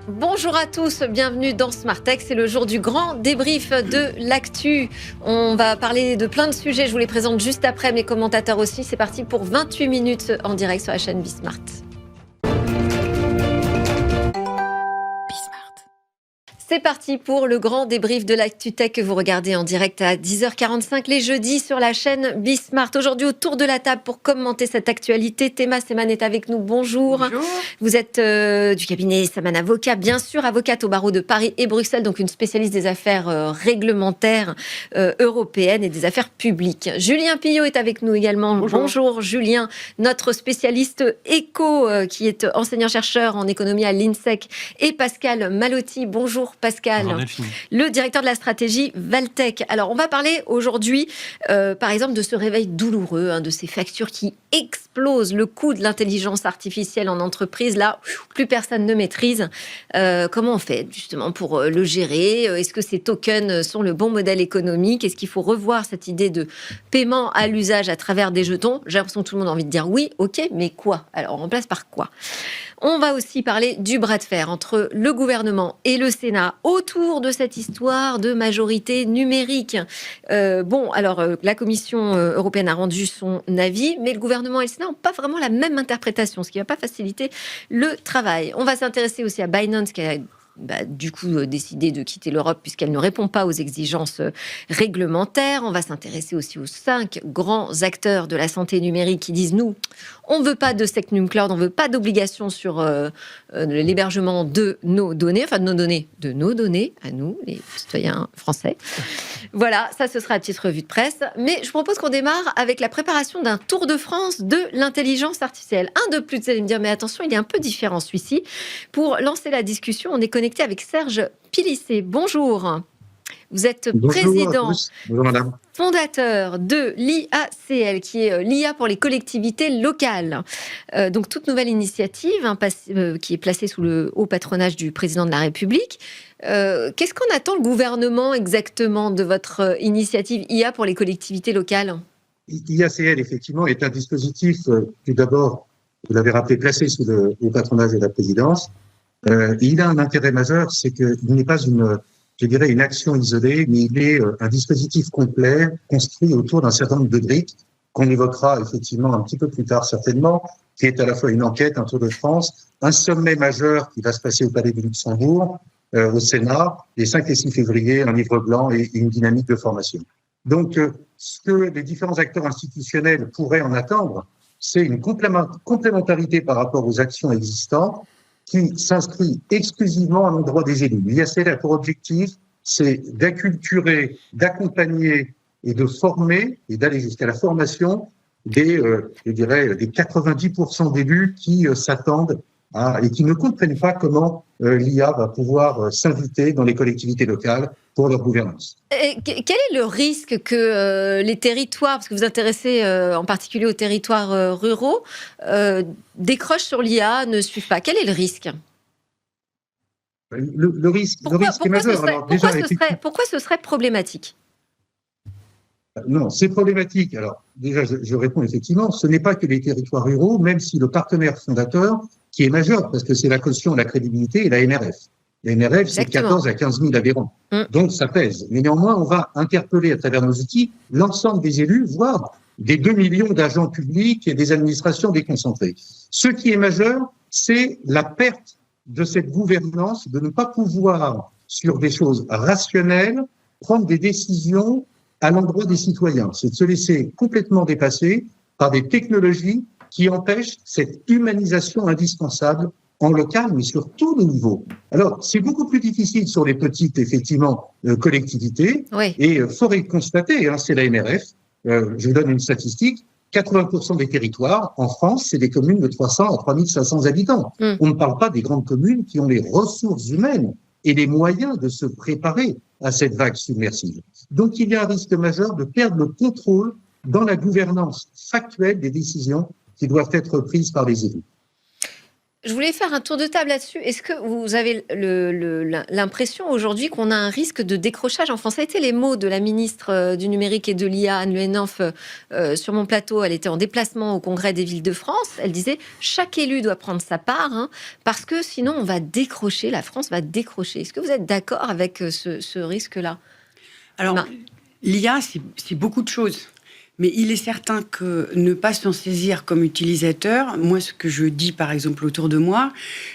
Bonjour à tous, bienvenue dans Smart Tech, c'est le jour du grand débrief de l'actu. On va parler de plein de sujets, je vous les présente juste après, mes commentateurs aussi. C'est parti pour 28 minutes en direct sur la chaîne Bismart. C'est parti pour le grand débrief de l'actu tech que vous regardez en direct à 10h45 les jeudis sur la chaîne Bismart. Aujourd'hui, autour de la table pour commenter cette actualité, Théma Seman est avec nous. Bonjour. Bonjour. Vous êtes du cabinet Seman Avocat, bien sûr, avocate au barreau de Paris et Bruxelles, donc une spécialiste des affaires réglementaires européennes et des affaires publiques. Julien Pillot est avec nous également. Bonjour Julien, notre spécialiste éco qui est enseignant-chercheur en économie à l'INSEC, et Pascal Malotti. Bonjour Pascal, le directeur de la stratégie Valtech. Alors, on va parler aujourd'hui, par exemple, de ce réveil douloureux, de ces factures qui explosent, le coût de l'intelligence artificielle en entreprise. Là, plus personne ne maîtrise. Comment on fait justement pour le gérer? Est-ce que ces tokens sont le bon modèle économique? Est-ce qu'il faut revoir cette idée de paiement à l'usage à travers des jetons? J'ai l'impression que tout le monde a envie de dire oui, ok, mais quoi? Alors, on remplace par quoi? On va aussi parler du bras de fer entre le gouvernement et le Sénat autour de cette histoire de majorité numérique. La Commission européenne a rendu son avis, mais le gouvernement et le Sénat n'ont pas vraiment la même interprétation, ce qui ne va pas faciliter le travail. On va s'intéresser aussi à Binance, qui a décidé de quitter l'Europe puisqu'elle ne répond pas aux exigences réglementaires. On va s'intéresser aussi aux 5 grands acteurs de la santé numérique qui disent nous, on ne veut pas de Secnum Cloud, on ne veut pas d'obligation sur l'hébergement de nos données, de nos données à nous, les citoyens français. Voilà, ça ce sera à titre revue de presse. Mais je propose qu'on démarre avec la préparation d'un tour de France de l'intelligence artificielle. Un de plus, vous allez me dire, mais attention, il est un peu différent celui-ci. Pour lancer la discussion, on est connecté avec Serge Pilissé. Bonjour. Vous êtes président, fondateur de l'IACL, qui est l'IA pour les collectivités locales. Donc, toute nouvelle initiative qui est placée sous le haut patronage du président de la République. Qu'est-ce qu'on attend le gouvernement exactement de votre initiative IA pour les collectivités locales? IACL, effectivement, est un dispositif, tout d'abord, vous l'avez rappelé, placé sous le haut patronage de la présidence. Il a un intérêt majeur, c'est qu'il n'est pas une action isolée, mais il est un dispositif complet construit autour d'un certain nombre de briques qu'on évoquera effectivement un petit peu plus tard certainement, qui est à la fois une enquête, un tour de France, un sommet majeur qui va se passer au Palais du Luxembourg, au Sénat, les 5 et 6 février, un livre blanc et une dynamique de formation. Donc, ce que les différents acteurs institutionnels pourraient en attendre, c'est une complémentarité par rapport aux actions existantes qui s'inscrit exclusivement à l'endroit des élus. L'IACL a pour objectif, c'est d'acculturer, d'accompagner et de former, et d'aller jusqu'à la formation des 90% d'élus qui s'attendent et qui ne comprennent pas comment l'IA va pouvoir s'inviter dans les collectivités locales pour leur gouvernance. Et quel est le risque que les territoires, parce que vous vous intéressez en particulier aux territoires ruraux, décrochent sur l'IA, ne suivent pas? Quel est le risque? Le risque est majeur. Pourquoi ce serait problématique? Non, c'est problématique. Alors, déjà, je réponds effectivement, ce n'est pas que les territoires ruraux, même si le partenaire fondateur, qui est majeur, parce que c'est la caution de la crédibilité, est la NRF. La NRF, c'est 14 à 15 000 adhérents. Donc, ça pèse. Mais néanmoins, on va interpeller à travers nos outils l'ensemble des élus, voire des 2 millions d'agents publics et des administrations déconcentrées. Ce qui est majeur, c'est la perte de cette gouvernance, de ne pas pouvoir, sur des choses rationnelles, prendre des décisions à l'endroit des citoyens. C'est de se laisser complètement dépasser par des technologies qui empêchent cette humanisation indispensable en local, mais sur tous les niveaux. Alors, c'est beaucoup plus difficile sur les petites, effectivement, collectivités. Oui. Et faudrait le constater, c'est la NRF. Je vous donne une statistique. 80% des territoires en France, c'est des communes de 300 à 3500 habitants. On ne parle pas des grandes communes qui ont les ressources humaines et les moyens de se préparer à cette vague submersive. Donc, il y a un risque majeur de perdre le contrôle dans la gouvernance factuelle des décisions qui doivent être prises par les élus. Je voulais faire un tour de table là-dessus. Est-ce que vous avez l'impression aujourd'hui qu'on a un risque de décrochage en France? Ça a été les mots de la ministre du numérique et de l'IA, Anne Le Henhoff, sur mon plateau. Elle était en déplacement au Congrès des villes de France. Elle disait chaque élu doit prendre sa part, parce que sinon on va décrocher, la France va décrocher. Est-ce que vous êtes d'accord avec ce risque-là? Alors, l'IA, c'est beaucoup de choses. Mais il est certain que ne pas s'en saisir comme utilisateur, moi, ce que je dis, par exemple, autour de moi,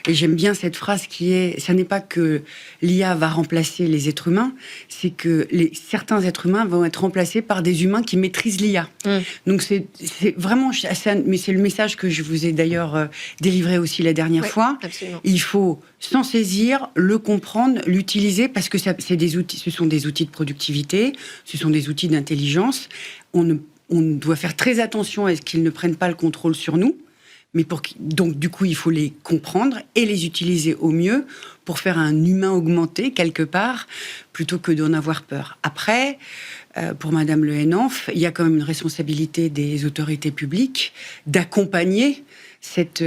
et j'aime bien cette phrase qui est, ça n'est pas que l'IA va remplacer les êtres humains, c'est que certains êtres humains vont être remplacés par des humains qui maîtrisent l'IA. Donc, c'est vraiment, mais c'est le message que je vous ai d'ailleurs délivré aussi la dernière fois. Absolument. Il faut s'en saisir, le comprendre, l'utiliser, parce que c'est des outils, ce sont des outils de productivité, ce sont des outils d'intelligence. On doit faire très attention à ce qu'ils ne prennent pas le contrôle sur nous. Donc, du coup, il faut les comprendre et les utiliser au mieux pour faire un humain augmenté, quelque part, plutôt que d'en avoir peur. Après, pour Madame Le Henhoff, il y a quand même une responsabilité des autorités publiques d'accompagner ce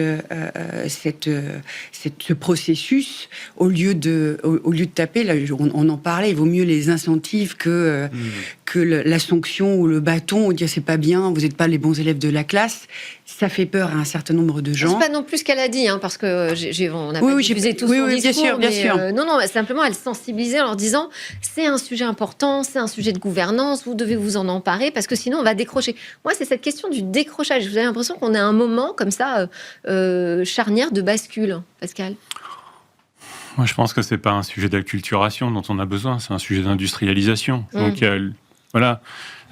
processus au lieu de taper. Là, on en parlait, il vaut mieux les incentives que la sanction ou le bâton, ou dire c'est pas bien, vous n'êtes pas les bons élèves de la classe. Ça fait peur à un certain nombre de gens. C'est pas non plus ce qu'elle a dit, parce que on n'a pas diffusé tout son discours. Bien sûr. Non, simplement elle sensibilisait en leur disant c'est un sujet important, c'est un sujet de gouvernance, vous devez vous en emparer parce que sinon on va décrocher. Moi, c'est cette question du décrochage. Vous avez l'impression qu'on a un moment comme ça charnière de bascule, Pascal? Moi, je pense que c'est pas un sujet d'acculturation dont on a besoin, c'est un sujet d'industrialisation. Donc voilà,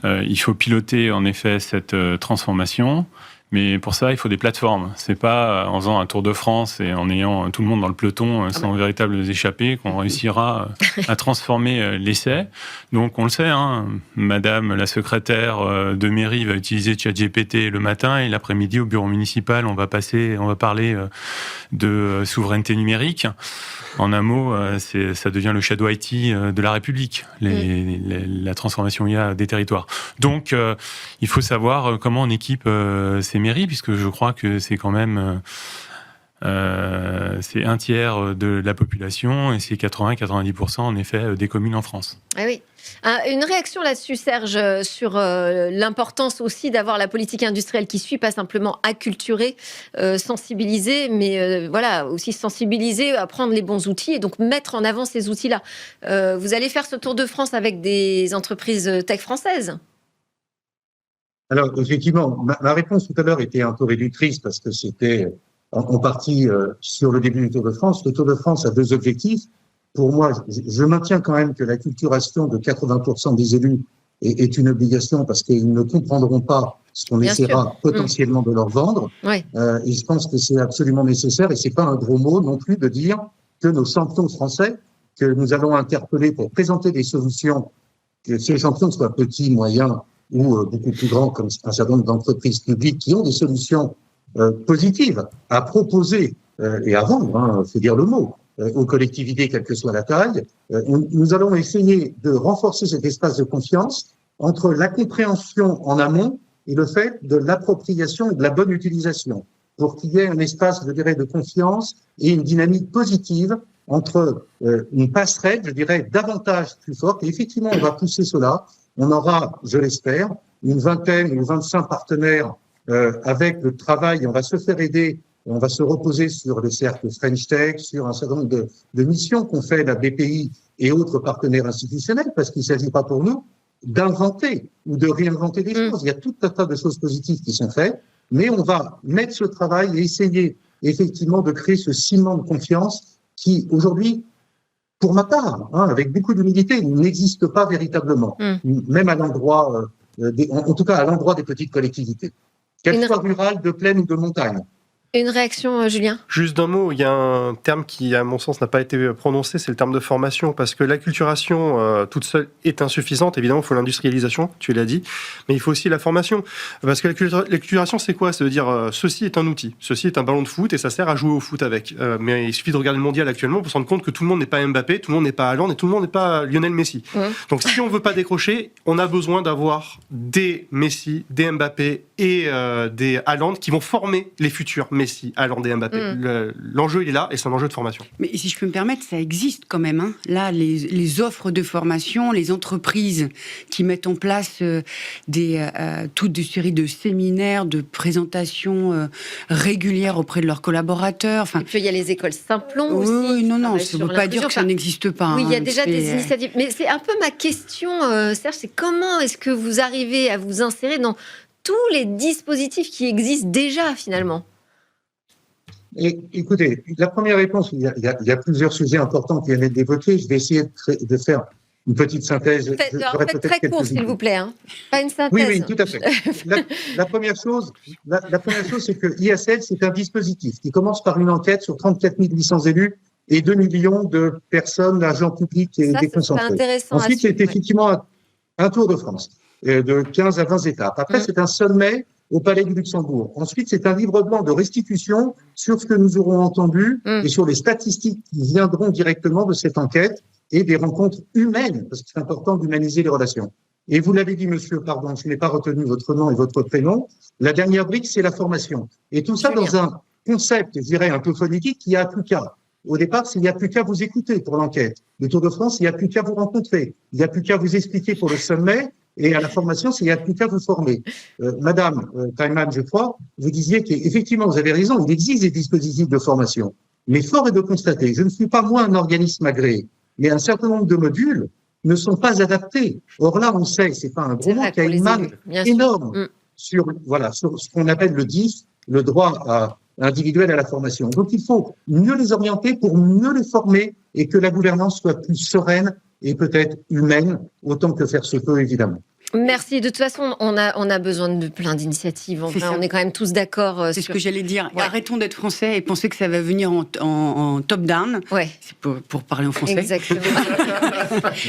il faut piloter en effet cette transformation. Mais pour ça, il faut des plateformes. C'est pas en faisant un tour de France et en ayant tout le monde dans le peloton sans véritables échappées qu'on réussira à transformer l'essai. Donc, on le sait, Madame la secrétaire de mairie va utiliser ChatGPT le matin et l'après-midi au bureau municipal, on va parler de souveraineté numérique. En un mot, ça devient le shadow IT de la République, la transformation IA des territoires. Donc, il faut savoir comment on équipe ces mairies, puisque je crois que c'est quand même c'est un tiers de la population et c'est 80-90% en effet des communes en France. Ah oui. Une réaction là-dessus, Serge, sur l'importance aussi d'avoir la politique industrielle qui suit, pas simplement acculturer, sensibiliser, mais voilà, aussi sensibiliser à prendre les bons outils et donc mettre en avant ces outils-là. Vous allez faire ce tour de France avec des entreprises tech françaises? Alors, effectivement, ma réponse tout à l'heure était un peu réductrice parce que c'était en partie sur le début du Tour de France. Le Tour de France a deux objectifs. Pour moi, je maintiens quand même que l'acculturation de 80% des élus est une obligation parce qu'ils ne comprendront pas ce qu'on essaiera potentiellement de leur vendre. Oui. Et je pense que c'est absolument nécessaire et c'est pas un gros mot non plus de dire que nos champions français que nous allons interpeller pour présenter des solutions, que ces champions soient petits, moyens ou beaucoup plus grands comme un certain nombre d'entreprises publiques qui ont des solutions positives à proposer et à vendre, faut dire le mot, aux collectivités, quelle que soit la taille. Nous allons essayer de renforcer cet espace de confiance entre la compréhension en amont et le fait de l'appropriation et de la bonne utilisation, pour qu'il y ait un espace, je dirais, de confiance et une dynamique positive entre une passerelle, je dirais, davantage plus forte. Et effectivement, on va pousser cela. On aura, je l'espère, une vingtaine ou 25 partenaires avec le travail. On va se faire aider, on va se reposer sur les cercles French Tech, sur un certain nombre de missions qu'on fait la BPI et autres partenaires institutionnels, parce qu'il ne s'agit pas pour nous d'inventer ou de réinventer des choses. Il y a tout un tas de choses positives qui sont faites, mais on va mettre ce travail et essayer effectivement de créer ce ciment de confiance qui, aujourd'hui, pour ma part, avec beaucoup d'humilité, n'existe pas véritablement, même à l'endroit, en tout cas à l'endroit des petites collectivités, qu'elles soient rurales, de plaine ou de montagne. Une réaction, Julien? Juste d'un mot, il y a un terme qui, à mon sens, n'a pas été prononcé, c'est le terme de formation, parce que l'acculturation toute seule est insuffisante. Évidemment, il faut l'industrialisation, tu l'as dit, mais il faut aussi la formation. Parce que l'acculturation, c'est quoi? Ça veut dire, ceci est un outil, ceci est un ballon de foot, et ça sert à jouer au foot avec. Mais il suffit de regarder le mondial actuellement pour se rendre compte que tout le monde n'est pas Mbappé, tout le monde n'est pas Haaland, et tout le monde n'est pas Lionel Messi. Donc si on ne veut pas décrocher, on a besoin d'avoir des Messi, des Mbappé et des Haaland qui vont former les futurs Messi, Haaland et Mbappé. L'enjeu, il est là, et c'est un enjeu de formation. Mais si je peux me permettre, ça existe quand même. Hein. Là, les offres de formation, les entreprises qui mettent en place toute une série de séminaires, de présentations régulières auprès de leurs collaborateurs. Enfin, et puis il y a les écoles Simplon aussi. Oui, non, ça ne veut pas dire que ça n'existe pas. Oui, il y a hein, déjà des initiatives. Mais c'est un peu ma question, Serge, c'est comment est-ce que vous arrivez à vous insérer dans tous les dispositifs qui existent déjà, finalement? Écoutez, la première réponse, il y a plusieurs sujets importants qui viennent d'être évoqués. Je vais essayer de faire une petite synthèse. Faites très court, s'il vous plaît. Hein. Pas une synthèse. Oui, tout à fait. La première chose, c'est que ISL, c'est un dispositif qui commence par une enquête sur 34 800 élus et 2 millions de personnes, agents publics et déconcentrés. Ensuite, c'est effectivement un tour de France de 15 à 20 étapes. Après, c'est un sommet au Palais du Luxembourg. Ensuite, c'est un livre blanc de restitution sur ce que nous aurons entendu et sur les statistiques qui viendront directement de cette enquête et des rencontres humaines, parce que c'est important d'humaniser les relations. Et vous l'avez dit, monsieur, pardon, je n'ai pas retenu votre nom et votre prénom. La dernière brique, c'est la formation. Et tout ça dans un concept, je dirais, un peu phonétique, qui a plus qu'à. Au départ, il n'y a plus qu'à vous écouter pour l'enquête. Le Tour de France, il n'y a plus qu'à vous rencontrer. Il n'y a plus qu'à vous expliquer pour le sommet. Et à la formation, il n'y a plus qu'à vous former. Madame Kaiman, je crois, vous disiez qu'effectivement, vous avez raison, il existe des dispositifs de formation. Mais fort est de constater, je ne suis pas moi un organisme agréé, mais un certain nombre de modules ne sont pas adaptés. Or là, on sait, c'est pas un gros mot, qu'il y a une manne énorme sur ce qu'on appelle le DIF, le droit individuel à la formation. Donc, il faut mieux les orienter pour mieux les former et que la gouvernance soit plus sereine et peut-être humaine, autant que faire se peut, évidemment. Merci. De toute façon, on a besoin de plein d'initiatives. Enfin, on est quand même tous d'accord. C'est ce que j'allais dire. Ouais. Arrêtons d'être français et penser que ça va venir en top-down. Ouais. C'est pour parler en français. Exactement.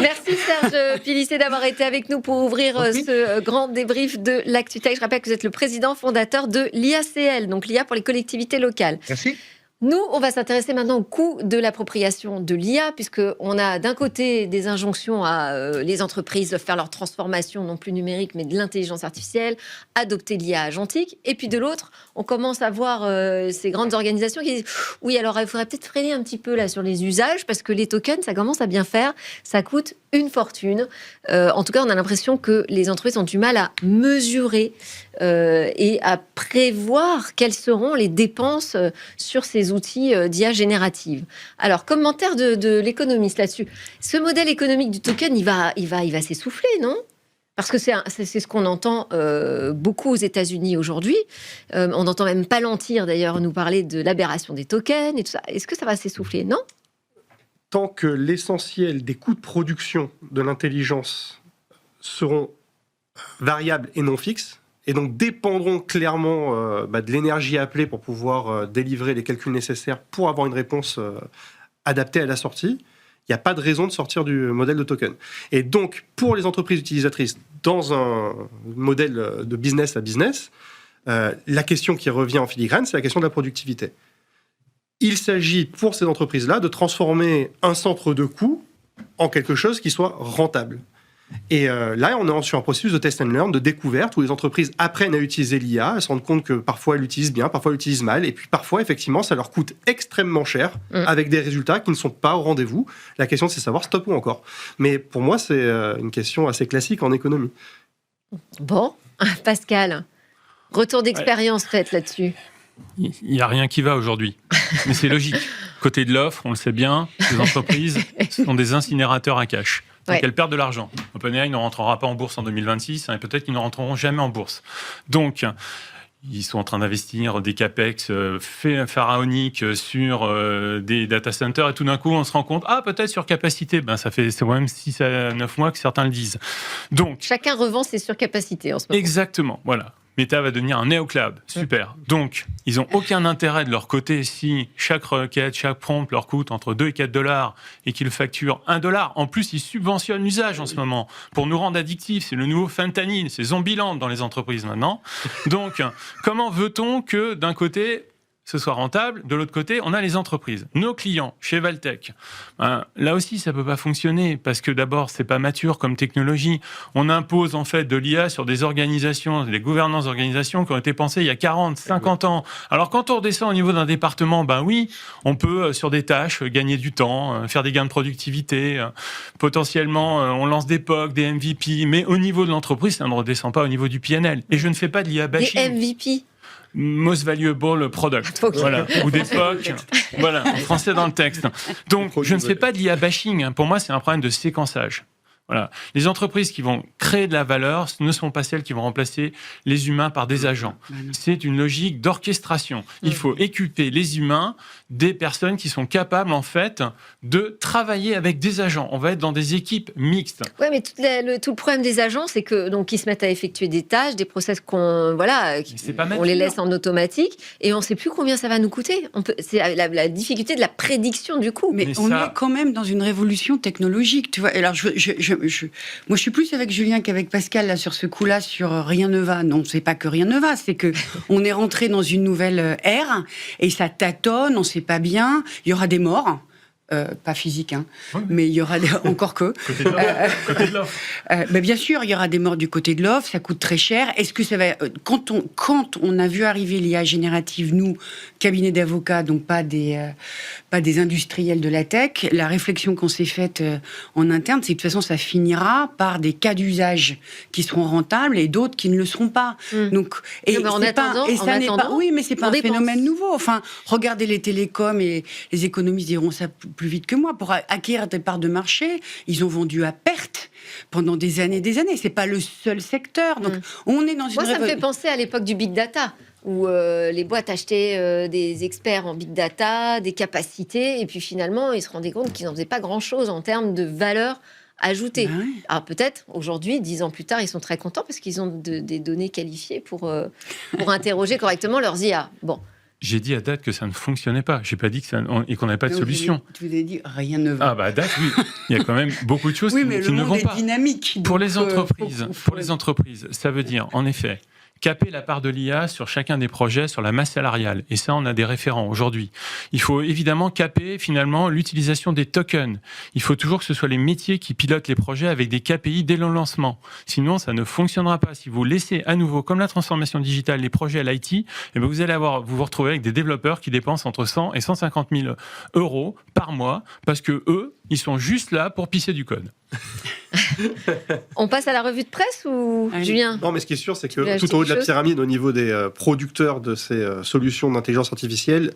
Merci Serge Pilisser d'avoir été avec nous pour ouvrir ce grand débrief de l'ActuTech. Je rappelle que vous êtes le président fondateur de l'IACL, donc l'IA pour les collectivités locales. Merci. Nous, on va s'intéresser maintenant au coût de l'appropriation de l'IA, puisqu'on a d'un côté des injonctions à les entreprises de faire leur transformation, non plus numérique, mais de l'intelligence artificielle, adopter l'IA agentique. Et puis de l'autre, on commence à voir ces grandes organisations qui disent « Oui, alors il faudrait peut-être freiner un petit peu là sur les usages, parce que les tokens, ça commence à bien faire, ça coûte une fortune. » En tout cas, on a l'impression que les entreprises ont du mal à mesurer et à prévoir quelles seront les dépenses sur ces outils d'IA générative. Alors, commentaire de l'économiste là-dessus. Ce modèle économique du token, il va s'essouffler, non ? Parce que c'est ce qu'on entend beaucoup aux États-Unis aujourd'hui. On entend même Palantir, d'ailleurs, nous parler de l'aberration des tokens et tout ça. Est-ce que ça va s'essouffler, non ? Tant que l'essentiel des coûts de production de l'intelligence seront variables et non fixes, et donc dépendront clairement de l'énergie appelée pour pouvoir délivrer les calculs nécessaires pour avoir une réponse adaptée à la sortie, il n'y a pas de raison de sortir du modèle de token. Et donc, pour les entreprises utilisatrices, dans un modèle de business à business, la question qui revient en filigrane, c'est la question de la productivité. Il s'agit pour ces entreprises-là de transformer un centre de coût en quelque chose qui soit rentable. Et là, on est sur un processus de test and learn, de découverte, où les entreprises apprennent à utiliser l'IA, elles se rendent compte que parfois elles l'utilisent bien, parfois elles l'utilisent mal, et puis parfois, effectivement, ça leur coûte extrêmement cher, avec des résultats qui ne sont pas au rendez-vous. La question, c'est de savoir stop ou encore. Mais pour moi, c'est une question assez classique en économie. Bon, Pascal, retour d'expérience faite là-dessus. Il n'y a rien qui va aujourd'hui, mais c'est logique. Côté de l'offre, on le sait bien, les entreprises sont des incinérateurs à cash. Donc elles perdent de l'argent. OpenAI ne rentrera pas en bourse en 2026 et peut-être qu'ils ne rentreront jamais en bourse. Donc, ils sont en train d'investir des capex pharaoniques sur des data centers et tout d'un coup, on se rend compte, peut-être sur capacité. C'est quand même 6 à 9 mois que certains le disent. Donc, chacun revend ses surcapacités en ce moment. Exactement, voilà. Meta va devenir un néo-cloud. Super. Donc, ils n'ont aucun intérêt de leur côté si chaque requête, chaque prompt leur coûte entre 2 et 4 dollars et qu'ils facturent 1 dollar. En plus, ils subventionnent l'usage en ce moment pour nous rendre addictifs. C'est le nouveau fentanyl, c'est Zombieland dans les entreprises maintenant. Donc, comment veut-on que d'un côté, ce soit rentable. De l'autre côté, on a les entreprises. Nos clients, chez Valtech, là aussi, ça peut pas fonctionner parce que d'abord, c'est pas mature comme technologie. On impose en fait de l'IA sur des organisations, des gouvernances d'organisations qui ont été pensées il y a 40, 50 ans. Alors quand on redescend au niveau d'un département, oui, on peut sur des tâches gagner du temps, faire des gains de productivité. Potentiellement, on lance des POC, des MVP, mais au niveau de l'entreprise, ça ne redescend pas au niveau du PNL. Et je ne fais pas de l'IA bashing. Des MVP. Most Valuable Product, Okay. voilà, ou des POC, voilà, en français dans le texte. Donc, je ne fais pas de l'IA bashing. Pour moi, c'est un problème de séquençage. Voilà. Les entreprises qui vont créer de la valeur ne sont pas celles qui vont remplacer les humains par des agents. C'est une logique d'orchestration. Il faut équiper les humains des personnes qui sont capables, en fait, de travailler avec des agents. On va être dans des équipes mixtes. Oui, mais tout le problème des agents, c'est que donc ils se mettent à effectuer des tâches, des process on les laisse en automatique et on ne sait plus combien ça va nous coûter. C'est la difficulté de la prédiction du coût. Mais on est quand même dans une révolution technologique, tu vois. Alors moi, je suis plus avec Julien qu'avec Pascal là sur ce coup-là, sur rien ne va. Non, c'est pas que rien ne va, c'est que on est rentré dans une nouvelle ère et ça tâtonne, on sait pas bien. Il y aura des morts. Pas physique, mais il y aura encore que. Côté de l'offre. Mais bien sûr, il y aura des morts du côté de l'offre, ça coûte très cher. Est-ce que ça va. Quand on a vu arriver l'IA générative, nous, cabinet d'avocats, donc pas des industriels de la tech, la réflexion qu'on s'est faite en interne, c'est que de toute façon, ça finira par des cas d'usage qui seront rentables et d'autres qui ne le seront pas. Donc, oui, mais c'est pas un phénomène nouveau. Enfin, regardez les télécoms et les économistes diront ça plus vite que moi. Pour acquérir des parts de marché, ils ont vendu à perte pendant des années. C'est pas le seul secteur. Donc, on est dans une. Moi, ça me fait penser à l'époque du big data, où les boîtes achetaient des experts en big data, des capacités, et puis finalement, ils se rendaient compte qu'ils n'en faisaient pas grand-chose en termes de valeur ajoutée. Oui. Alors peut-être, aujourd'hui, 10 ans plus tard, ils sont très contents parce qu'ils ont des données qualifiées pour interroger correctement leurs IA. Bon. J'ai dit à date que ça ne fonctionnait pas. J'ai pas dit et qu'on n'avait pas de solution. Tu vous ai dit rien ne va. À date, oui. Il y a quand même beaucoup de choses qui ne vont pas. Dynamique. Pour les entreprises, ça veut dire, en effet, caper la part de l'IA sur chacun des projets, sur la masse salariale. Et ça, on a des référents aujourd'hui. Il faut évidemment caper, finalement, l'utilisation des tokens. Il faut toujours que ce soit les métiers qui pilotent les projets avec des KPI dès le lancement. Sinon, ça ne fonctionnera pas. Si vous laissez à nouveau, comme la transformation digitale, les projets à l'IT, vous allez vous retrouver avec des développeurs qui dépensent entre 100 et 150 000 euros par mois parce que eux, ils sont juste là pour pisser du code. On passe à la revue de presse ou Julien? Non, mais ce qui est sûr, c'est que tout en haut de la pyramide, au niveau des producteurs de ces solutions d'intelligence artificielle,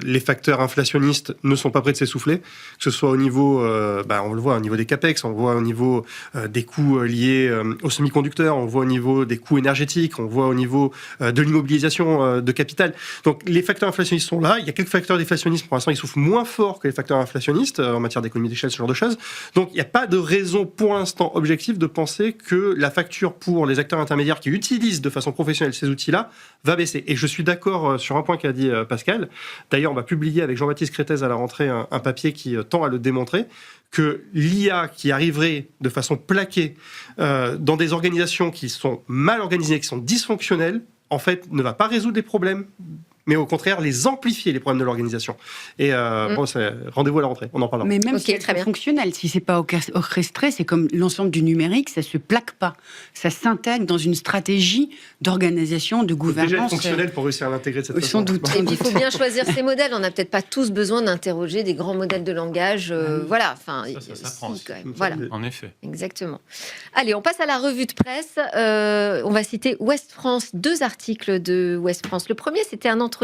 les facteurs inflationnistes ne sont pas prêts de s'essouffler, que ce soit au niveau, on le voit au niveau des capex, on le voit au niveau des coûts liés aux semi-conducteurs, on le voit au niveau des coûts énergétiques, on le voit au niveau de l'immobilisation de capital. Donc les facteurs inflationnistes sont là. Il y a quelques facteurs déflationnistes, pour l'instant, ils souffrent moins fort que les facteurs inflationnistes en matière d'économie d'échelle, ce genre de choses. Donc il n'y a pas de raison pour l'instant objectif de penser que la facture pour les acteurs intermédiaires qui utilisent de façon professionnelle ces outils-là va baisser. Et je suis d'accord sur un point qu'a dit Pascal. D'ailleurs, on va publier avec Jean-Baptiste Crétez à la rentrée un papier qui tend à le démontrer, que l'IA qui arriverait de façon plaquée dans des organisations qui sont mal organisées, qui sont dysfonctionnelles, en fait, ne va pas résoudre les problèmes, mais au contraire, les amplifier, les problèmes de l'organisation. Et c'est rendez-vous à la rentrée, on en parlera. Mais même si c'est fonctionnel, si c'est pas orchestré, c'est comme l'ensemble du numérique, ça se plaque pas. Ça s'intègre dans une stratégie d'organisation, de gouvernance. Déjà fonctionnel pour réussir à l'intégrer de cette façon. Sans doute. Et puis il faut bien choisir ses modèles. On n'a peut-être pas tous besoin d'interroger des grands modèles de langage. Voilà. Enfin, ça s'apprend aussi. Quand même. Voilà. En effet. Exactement. Allez, on passe à la revue de presse. On va citer Ouest France, 2 articles de Ouest France. Le premier, c'était un entretien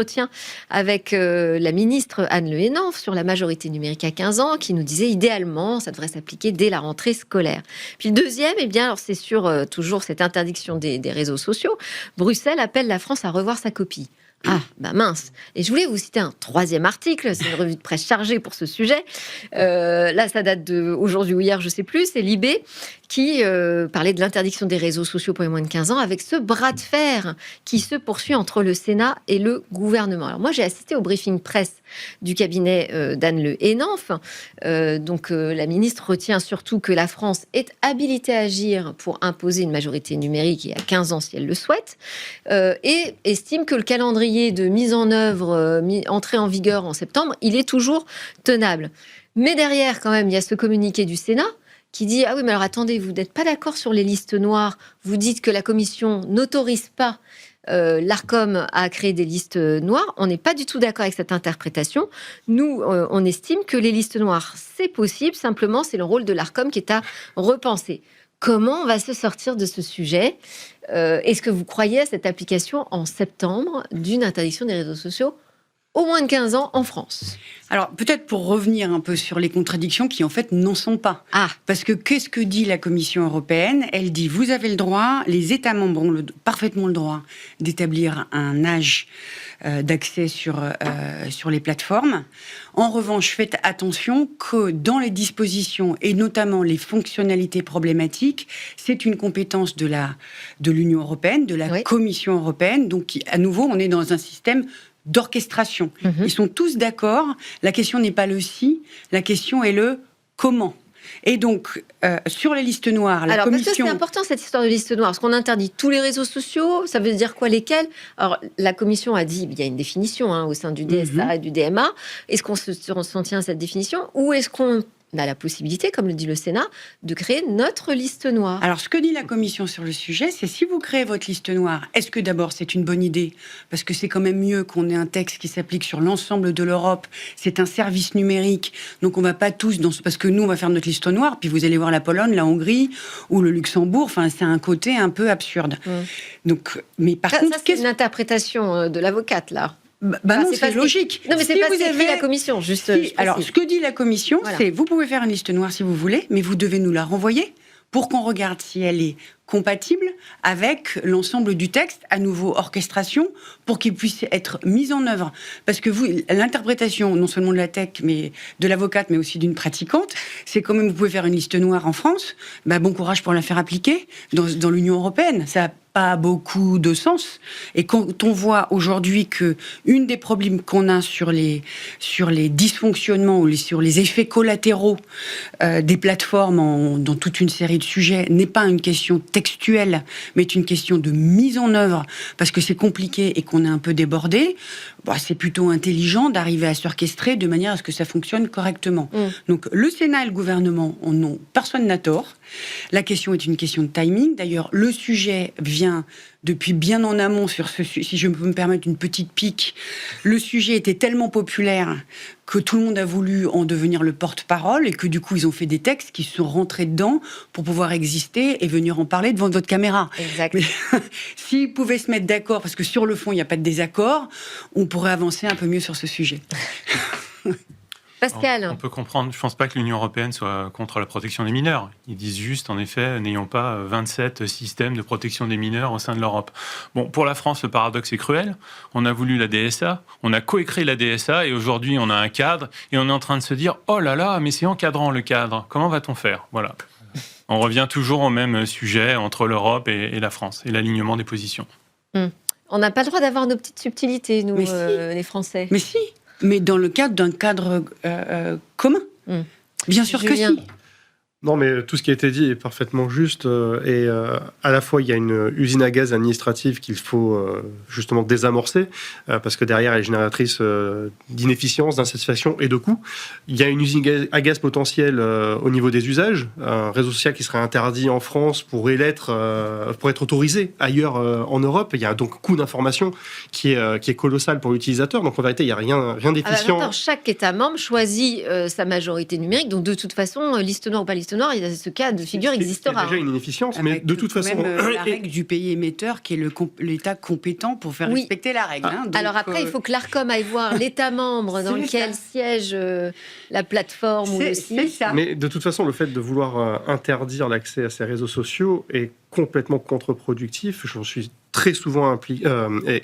avec la ministre Anne Le Hénauf sur la majorité numérique à 15 ans, qui nous disait idéalement, ça devrait s'appliquer dès la rentrée scolaire. Puis le deuxième, alors c'est sur toujours cette interdiction des réseaux sociaux. Bruxelles appelle la France à revoir sa copie. Ah, mince. Et je voulais vous citer un 3e article, c'est une revue de presse chargée pour ce sujet. Là, ça date d'aujourd'hui ou hier, je ne sais plus, c'est Libé qui parlait de l'interdiction des réseaux sociaux pour les moins de 15 ans avec ce bras de fer qui se poursuit entre le Sénat et le gouvernement. Alors moi, j'ai assisté au briefing presse du cabinet d'Anne Le Hénauf. Donc la ministre retient surtout que la France est habilitée à agir pour imposer une majorité numérique et à 15 ans si elle le souhaite, et estime que le calendrier calendrier de mise en œuvre, entrée en vigueur en septembre, il est toujours tenable. Mais derrière, quand même, il y a ce communiqué du Sénat qui dit « Ah oui, mais alors attendez, vous n'êtes pas d'accord sur les listes noires. Vous dites que la Commission n'autorise pas l'ARCOM à créer des listes noires. On n'est pas du tout d'accord avec cette interprétation. Nous, on estime que les listes noires, c'est possible. Simplement, c'est le rôle de l'ARCOM qui est à repenser. » Comment on va se sortir de ce sujet ? Est-ce que vous croyez à cette application en septembre d'une interdiction des réseaux sociaux au moins de 15 ans en France? Alors, peut-être pour revenir un peu sur les contradictions qui, en fait, n'en sont pas. Parce que qu'est-ce que dit la Commission européenne ? Elle dit, vous avez le droit, les États membres ont parfaitement le droit d'établir un âge d'accès sur les plateformes. En revanche, faites attention que dans les dispositions, et notamment les fonctionnalités problématiques, c'est une compétence de l'Union européenne, de la Commission européenne. Donc, à nouveau, on est dans un système d'orchestration. Ils sont tous d'accord. La question n'est pas le si, la question est le comment. Et donc, sur les listes noires, la Commission... Parce que c'est important cette histoire de liste noire, parce qu'on interdit tous les réseaux sociaux, ça veut dire quoi, lesquels ? Alors, la Commission a dit, il y a une définition au sein du DSA et du DMA. Est-ce qu'on s'en tient à cette définition ? Ou est-ce qu'on a la possibilité, comme le dit le Sénat, de créer notre liste noire ? Alors, ce que dit la Commission sur le sujet, c'est si vous créez votre liste noire, est-ce que d'abord c'est une bonne idée ? Parce que c'est quand même mieux qu'on ait un texte qui s'applique sur l'ensemble de l'Europe. C'est un service numérique, donc on va pas tous parce que nous on va faire notre liste noire, puis vous allez voir la Pologne, la Hongrie ou le Luxembourg. Enfin, c'est un côté un peu absurde. Donc, mais par contre, c'est une interprétation de l'avocate là. Non, c'est logique. Non, mais c'est pas ce qu'écrit la Commission, juste. Alors, ce que dit la Commission, c'est vous pouvez faire une liste noire si vous voulez, mais vous devez nous la renvoyer pour qu'on regarde si elle est compatible avec l'ensemble du texte, à nouveau orchestration, pour qu'il puisse être mis en œuvre. Parce que l'interprétation, non seulement de la tech, mais de l'avocate, mais aussi d'une pratiquante, c'est quand même, vous pouvez faire une liste noire en France, bon courage pour la faire appliquer dans l'Union européenne. Ça n'a pas beaucoup de sens. Et quand on voit aujourd'hui que une des problèmes qu'on a sur les dysfonctionnements ou sur les effets collatéraux des plateformes dans toute une série de sujets n'est pas une question textuelle, mais une question de mise en œuvre, parce que c'est compliqué et qu'on est un peu débordé, c'est plutôt intelligent d'arriver à s'orchestrer de manière à ce que ça fonctionne correctement. Donc le Sénat et le gouvernement en ont, personne n'a tort. La question est une question de timing. D'ailleurs, le sujet vient depuis bien en amont sur si je peux me permettre une petite pique. Le sujet était tellement populaire que tout le monde a voulu en devenir le porte-parole et que du coup, ils ont fait des textes qui sont rentrés dedans pour pouvoir exister et venir en parler devant votre caméra. Exact. Mais s'ils pouvaient se mettre d'accord, parce que sur le fond, il n'y a pas de désaccord, on pourrait avancer un peu mieux sur ce sujet. Pascal. On peut comprendre. Je ne pense pas que l'Union européenne soit contre la protection des mineurs. Ils disent juste, en effet, n'ayons pas 27 systèmes de protection des mineurs au sein de l'Europe. Bon, pour la France, le paradoxe est cruel. On a voulu la DSA, on a coécrit la DSA, et aujourd'hui, on a un cadre, et on est en train de se dire, oh là là, mais c'est encadrant le cadre. Comment va-t-on faire ? Voilà. On revient toujours au même sujet entre l'Europe et la France, et l'alignement des positions. On n'a pas le droit d'avoir nos petites subtilités, nous, les Français. Mais si. Mais dans le cadre d'un cadre commun. Bien sûr que si. Non, mais tout ce qui a été dit est parfaitement juste. Et à la fois, il y a une usine à gaz administrative qu'il faut justement désamorcer, parce que derrière, elle est génératrice d'inefficience, d'insatisfaction et de coûts. Il y a une usine à gaz potentielle au niveau des usages. Un réseau social qui serait interdit en France pourrait l'être pour être autorisé ailleurs en Europe. Il y a donc coût d'information qui est colossal pour l'utilisateur. Donc en vérité, il n'y a rien d'efficient. Chaque État membre choisit sa majorité numérique. Donc de toute façon, liste noire ou pas liste noire, ce cas de figure existera. C'est déjà une inefficience, mais de toute façon... Même la règle du pays émetteur qui est l'État compétent pour faire respecter la règle. Donc, alors après, il faut que l'ARCOM aille voir l'État membre dans lequel siège la plateforme ou le site. C'est ça. Mais de toute façon, le fait de vouloir interdire l'accès à ces réseaux sociaux est complètement contre-productif. J'en suis très souvent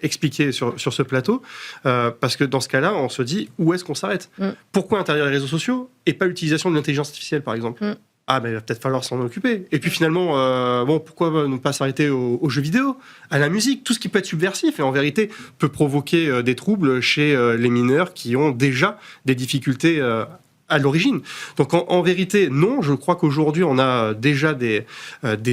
expliqué sur ce plateau, parce que dans ce cas-là, on se dit, où est-ce qu'on s'arrête ? Pourquoi interdire les réseaux sociaux et pas l'utilisation de l'intelligence artificielle, par exemple ? Il va peut-être falloir s'en occuper. Et puis finalement, pourquoi ne pas s'arrêter aux jeux vidéo, à la musique, tout ce qui peut être subversif et en vérité peut provoquer des troubles chez les mineurs qui ont déjà des difficultés à l'origine. Donc en vérité, non, je crois qu'aujourd'hui, on a déjà des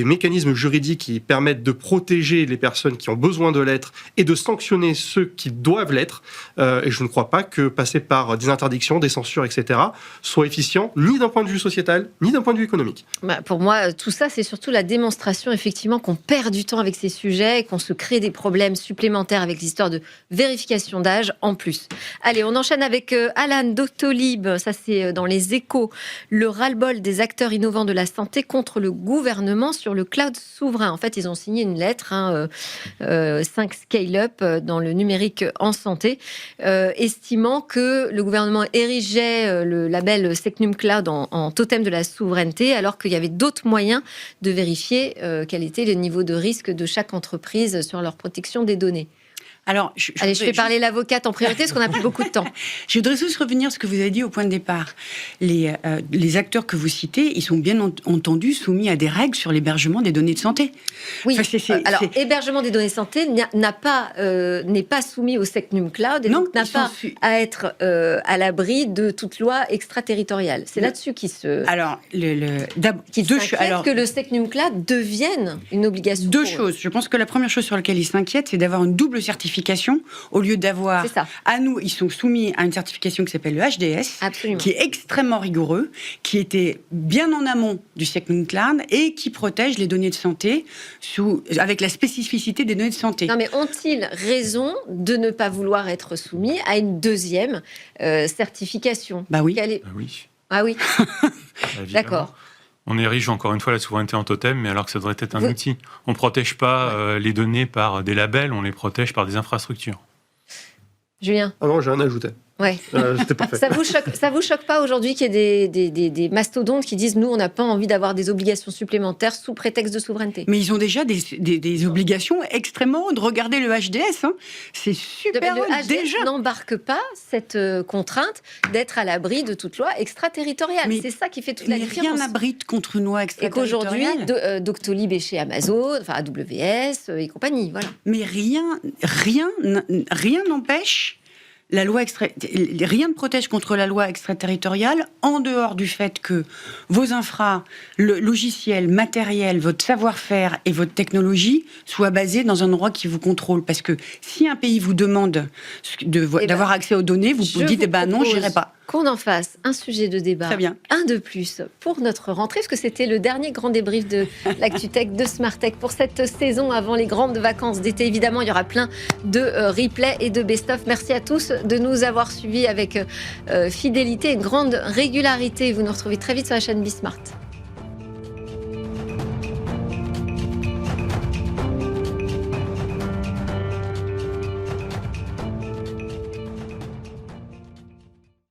mécanismes juridiques qui permettent de protéger les personnes qui ont besoin de l'être et de sanctionner ceux qui doivent l'être. Et je ne crois pas que passer par des interdictions, des censures, etc., soit efficient, ni d'un point de vue sociétal, ni d'un point de vue économique. Pour moi, tout ça, c'est surtout la démonstration, effectivement, qu'on perd du temps avec ces sujets et qu'on se crée des problèmes supplémentaires avec l'histoire de vérification d'âge en plus. Allez, on enchaîne avec Alan Doctolib. Ça, c'est dans les Échos. Le ras-le-bol des acteurs innovants de la santé contre le gouvernement sur le cloud souverain. En fait, ils ont signé une lettre, 5 scale-up dans le numérique en santé, estimant que le gouvernement érigeait le label Secnum Cloud en totem de la souveraineté, alors qu'il y avait d'autres moyens de vérifier quel était le niveau de risque de chaque entreprise sur leur protection des données. Alors, je fais parler l'avocate en priorité, parce qu'on n'a plus beaucoup de temps. Je voudrais juste revenir sur ce que vous avez dit au point de départ. Les acteurs que vous citez, ils sont bien entendu soumis à des règles sur l'hébergement des données de santé. Oui, hébergement des données de santé n'est pas soumis au Secnum Cloud et donc n'a pas à être à l'abri de toute loi extraterritoriale. C'est là-dessus qu'ils se... Alors, que le Secnum Cloud devienne une obligation. Deux choses. Je pense que la première chose sur laquelle ils s'inquiètent, c'est d'avoir une double certification au lieu d'avoir... À nous, ils sont soumis à une certification qui s'appelle le HDS, Absolument. Qui est extrêmement rigoureux, qui était bien en amont du Secnum Cloud et qui protège les données de santé avec la spécificité des données de santé. Non, mais ont-ils raison de ne pas vouloir être soumis à une deuxième certification? Bah oui. Ah oui. D'accord. On érige encore une fois la souveraineté en totem, mais alors que ça devrait être un outil. On ne protège pas les données par des labels, on les protège par des infrastructures. Julien? Ah non, j'ai rien à ajouter. Ouais. C'était parfait. Ça vous choque pas aujourd'hui qu'il y ait des mastodontes qui disent nous on n'a pas envie d'avoir des obligations supplémentaires sous prétexte de souveraineté? Mais ils ont déjà des obligations extrêmement hautes. Regardez le HDS, c'est super haut déjà. N'embarque pas cette contrainte d'être à l'abri de toute loi extraterritoriale. C'est ça qui fait toute la différence. Rien n'abrite contre une loi extraterritoriale. Et qu'aujourd'hui, Doctolib est chez Amazon, enfin AWS et compagnie, voilà. Mais rien n'empêche. Rien ne protège contre la loi extraterritoriale en dehors du fait que vos le logiciel, matériel, votre savoir-faire et votre technologie soient basés dans un endroit qui vous contrôle. Parce que si un pays vous demande d'avoir accès aux données, vous dites non, j'irai pas. Qu'on en fasse un sujet de débat, Très bien. Un de plus pour notre rentrée, parce que c'était le dernier grand débrief de l'ActuTech de Smartech pour cette saison avant les grandes vacances d'été. Évidemment, il y aura plein de replays et de best-of. Merci à tous de nous avoir suivis avec fidélité et grande régularité. Vous nous retrouvez très vite sur la chaîne Bismart.